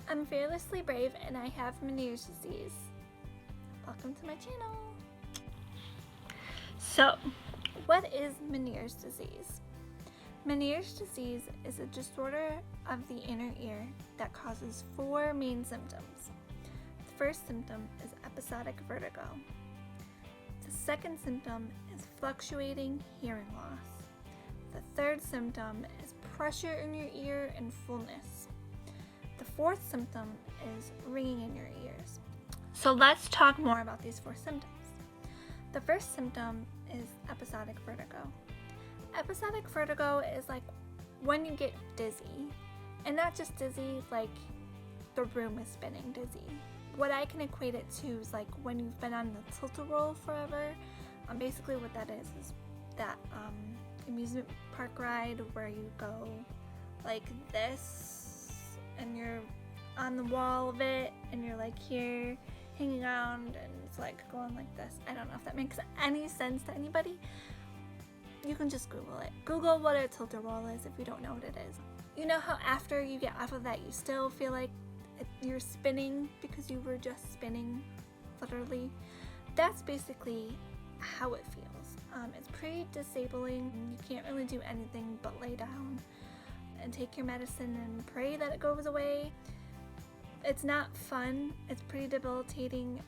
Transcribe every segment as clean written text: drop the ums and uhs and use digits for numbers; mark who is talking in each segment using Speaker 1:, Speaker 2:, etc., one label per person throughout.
Speaker 1: I'm fearlessly brave and I have Meniere's disease. Welcome to my channel. So, what is Meniere's disease? Meniere's disease is a disorder of the inner ear that causes 4 main symptoms. The first symptom is episodic vertigo. The second symptom is fluctuating hearing loss. The third symptom is pressure in your ear and fullness. The fourth symptom is ringing in your ears. So let's talk more about these 4 symptoms. The first symptom is episodic vertigo. Episodic vertigo is like when you get dizzy, and not just dizzy like the room is spinning dizzy. What I can equate it to is like when you've been on the tilt-a-roll forever. Basically what that is that amusement park ride where you go like this and you're on the wall of it and you're like here hanging around and it's like going like this. I don't know if that makes any sense to anybody. You can just Google it. Google what a tilt-a-roll is if you don't know what it is. You know how after you get off of that you still feel like you're spinning because you were just spinning, literally? That's basically how it feels. It's pretty disabling. You can't really do anything but lay down and take your medicine and pray that it goes away. It's not fun. It's pretty debilitating.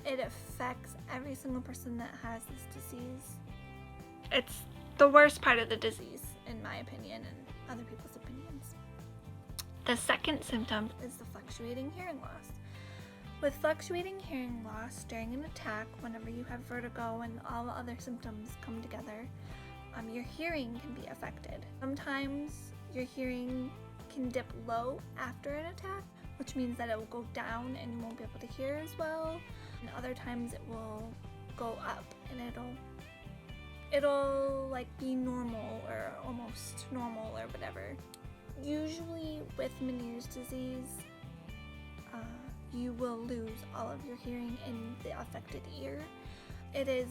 Speaker 1: It affects every single person that has this disease. It's the worst part of the disease, in my opinion, and other people's opinions. The second symptom is the fluctuating hearing loss. With fluctuating hearing loss during an attack, whenever you have vertigo and all the other symptoms come together, your hearing can be affected. Sometimes your hearing can dip low after an attack, which means that it will go down and you won't be able to hear as well. And other times it will go up and it'll like be normal or almost normal or whatever. Usually with Meniere's disease, you will lose all of your hearing in the affected ear. It is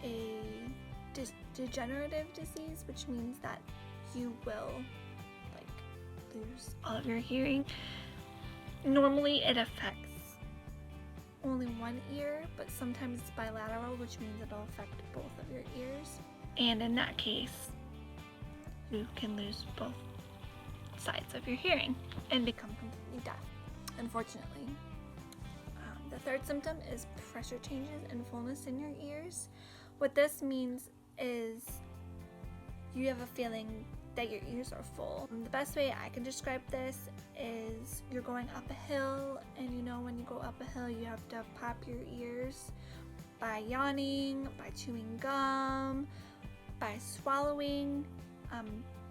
Speaker 1: a degenerative disease, which means that you will lose all of your hearing. Normally it affects only one ear, but sometimes it's bilateral, which means it'll affect both of your ears. And in that case, you can lose both sides of your hearing and become completely deaf, unfortunately. The third symptom is pressure changes and fullness in your ears. What this means is you have a feeling that your ears are full. The best way I can describe this is you're going up a hill, and you know when you go up a hill you have to pop your ears by yawning, by chewing gum, by swallowing.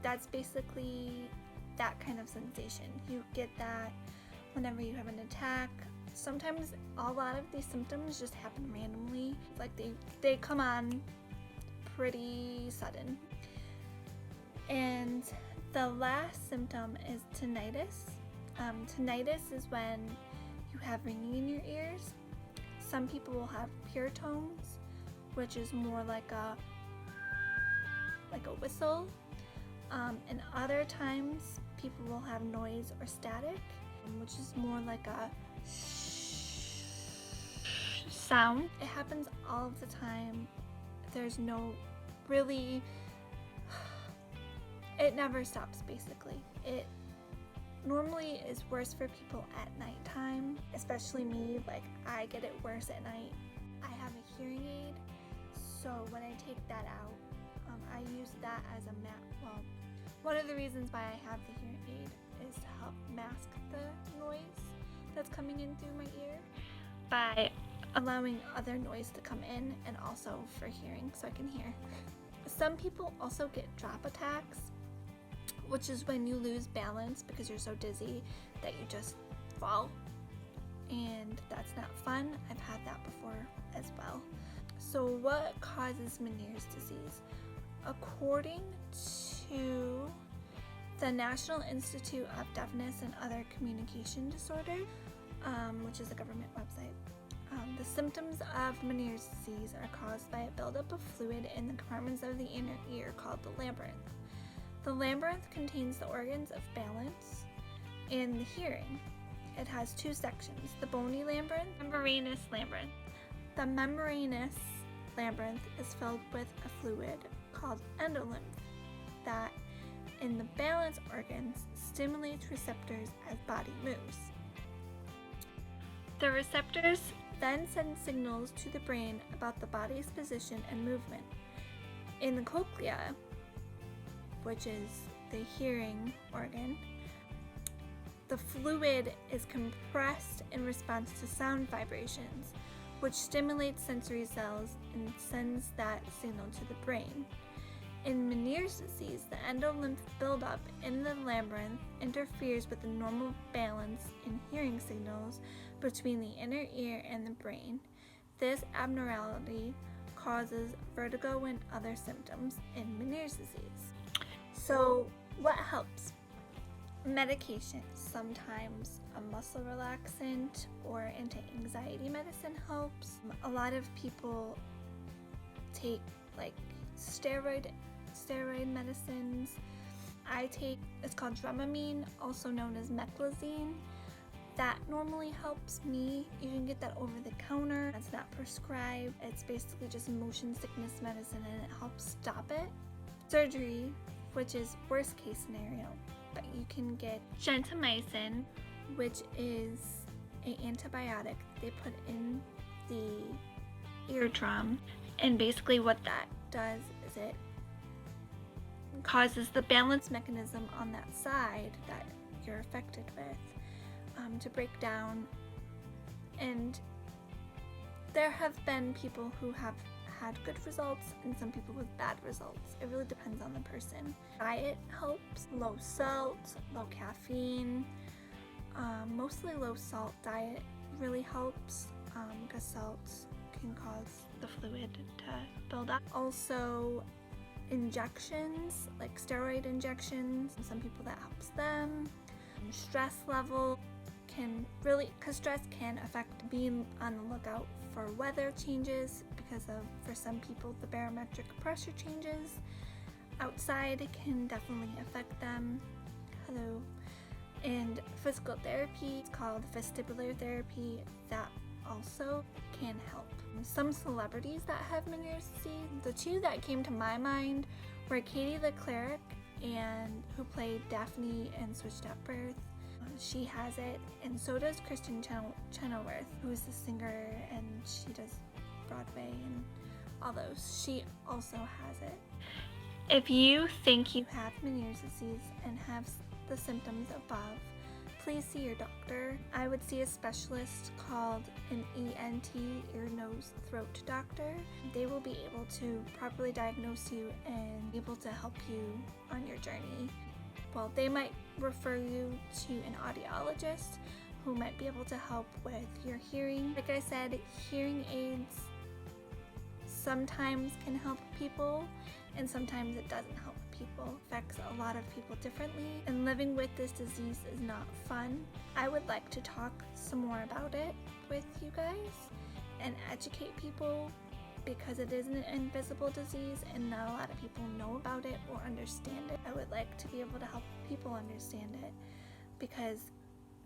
Speaker 1: That's basically that kind of sensation. You get that whenever you have an attack. Sometimes a lot of these symptoms just happen randomly. Like they come on pretty sudden. And the last symptom is tinnitus. Tinnitus is when you have ringing in your ears. Some people will have pure tones, which is more like a whistle. And other times people will have noise or static, which is more like a sound. It happens all of the time. There's no really, it never stops basically. It normally is worse for people at nighttime, especially me. Like I get it worse at night. I have a hearing aid, so when I take that out, I use that as a one of the reasons why I have the hearing aid is to help mask the noise that's coming in through my ear by allowing other noise to come in, and also for hearing, so I can hear. Some people also get drop attacks, which is when you lose balance because you're so dizzy that you just fall, and that's not fun. I've had that before as well. So what causes Meniere's disease? According to the National Institute of Deafness and Other Communication Disorders, which is a government website, the symptoms of Meniere's disease are caused by a buildup of fluid in the compartments of the inner ear called the labyrinth. The labyrinth contains the organs of balance and the hearing. It has two sections, the bony labyrinth, membranous labyrinth. The membranous labyrinth is filled with a fluid called endolymph that, in the balance organs, stimulates receptors as body moves. The receptors then send signals to the brain about the body's position and movement. In the cochlea, which is the hearing organ, the fluid is compressed in response to sound vibrations, which stimulates sensory cells and sends that signal to the brain. In Meniere's disease, the endolymph buildup in the labyrinth interferes with the normal balance in hearing signals between the inner ear and the brain. This abnormality causes vertigo and other symptoms in Meniere's disease. So, what helps? Medication. Sometimes a muscle relaxant or anti-anxiety medicine helps. A lot of people take steroid medicines. I take, it's called Dramamine, also known as meclizine. That normally helps me. You can get that over the counter. It's not prescribed. It's basically just motion sickness medicine, and it helps stop it. Surgery, which is worst case scenario, but you can get gentamicin, which is an antibiotic they put in the eardrum, and basically what that does is it causes the balance mechanism on that side that you're affected with to break down. And there have been people who have had good results and some people with bad results. It really depends on the person. Diet helps. Low salt, low caffeine, mostly low salt diet really helps because salt can cause the fluid to build up. Also, injections, like steroid injections, some people that helps them. Stress level can really, because stress can affect being on the lookout for weather changes, because of, for some people, the barometric pressure changes outside can definitely affect them. Hello. And physical therapy, it's called vestibular therapy, that also can help. Some celebrities that have Meniere's disease, the two that came to my mind were Katie LeClerc, and who played Daphne in Switched at Birth. She has it, and so does Kristen Chenoweth, who is the singer, and she does Broadway and all those. She also has it. If you think you have Meniere's disease and have the symptoms above, please see your doctor. I would see a specialist called an ENT, ear, nose, throat doctor. They will be able to properly diagnose you and be able to help you on your journey. Well, they might refer you to an audiologist who might be able to help with your hearing. Like I said, hearing aids sometimes can help people and sometimes it doesn't help people. It affects a lot of people differently, and living with this disease is not fun. I would like to talk some more about it with you guys and educate people, because it is an invisible disease and not a lot of people know about it or understand it. I would like to be able to help people understand it, because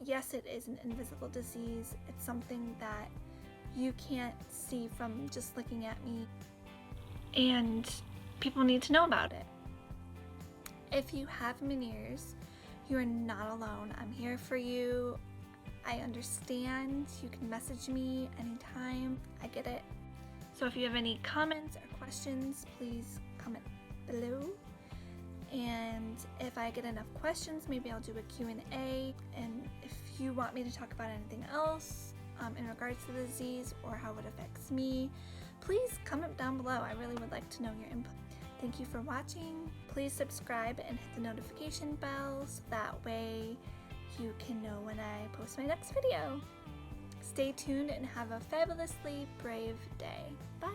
Speaker 1: yes, it is an invisible disease. It's something that you can't see from just looking at me, and people need to know about it. If you have Meniere's, you are not alone. I'm here for you. I understand. You can message me anytime. I get it. So if you have any comments or questions, please comment below. And if I get enough questions, maybe I'll do a Q&A. And if you want me to talk about anything else in regards to the disease or how it affects me, please comment down below. I really would like to know your input. Thank you for watching. Please subscribe and hit the notification bell so that way you can know when I post my next video. Stay tuned and have a fabulously brave day. Bye!